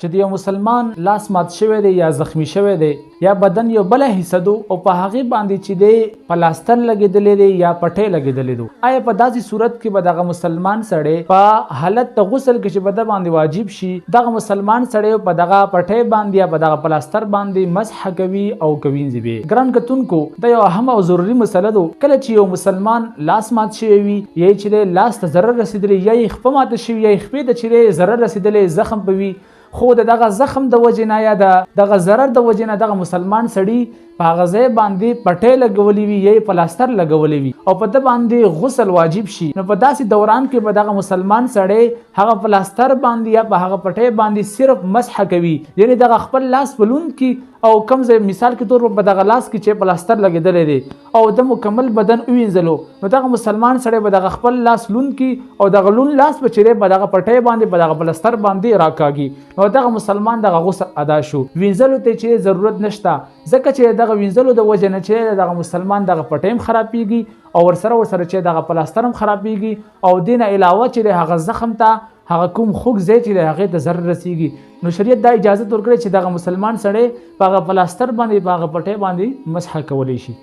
چې د یو مسلمان لاس مات شوی دی یا زخمی شوی دی یا بدن یو بل حصہ دو او په هغه باندې چې دی پلاستر لګیدلې دی یا پټې لګیدلې دو، آیا په داسې صورت کې به دغه مسلمان سړی په حالت د غسل کې چې بده باندې واجب شي دغه مسلمان سړی په دغه پټې باندې یا په دغه پلاستر باندې مسح کوي او کوینځي به؟ ګران کتونکو دا یو اهم او ضروری مسله ده. کله چې یو مسلمان لاس مات شوی وي یا چې لاس ته ضرر رسیدلی یا یې خپه ماته شوی یا یې خپې ته چې ضرر رسیدلی زخم پوي، خو دغه زخم د وجې نه یا دغه ضرر د وجې نه دغه مسلمان سړی په هغه ځای باندې پټې لګولې وي یا پلاستر لګولې وي او په ده باندې غسل واجب شي، نو په داسې دوران کې به دغه مسلمان سړی هغه پلاستر باندې یا په هغه پټې باندې صرف مسح کوي، یعنی دغه خپل لاس په لوند کې او کم ځای مثال کې طور په دغه لاس کې چې پلاستر لګېدلی دی او د مکمل بدن ووینځلو، نو دغه مسلمان سړی به دغه خپل لاس لوند کې او دغه لوند لاس به چې دی په دغه پټۍ باندې په دغه پلاستر باندې راکاږي، نو دغه مسلمان دغه غسل ادا شو. وینځلو ته چې ضرورت نشته ځکه چې دغه وینځلو د وجې نه چې دغه مسلمان دغه پټۍ هم خرابېږي او ورسره چې دغه پلاستر هم خرابېږي او دې نه علاوه چې هغه زخم ته هغه کوم خوږ ځای چې د هغې ته ضرر رسیږي، نو شریعت دا اجازت ورکړی چې دغه مسلمان سړی په هغه پلاستر باندې په هغه پټۍ باندې مسح کولی شي.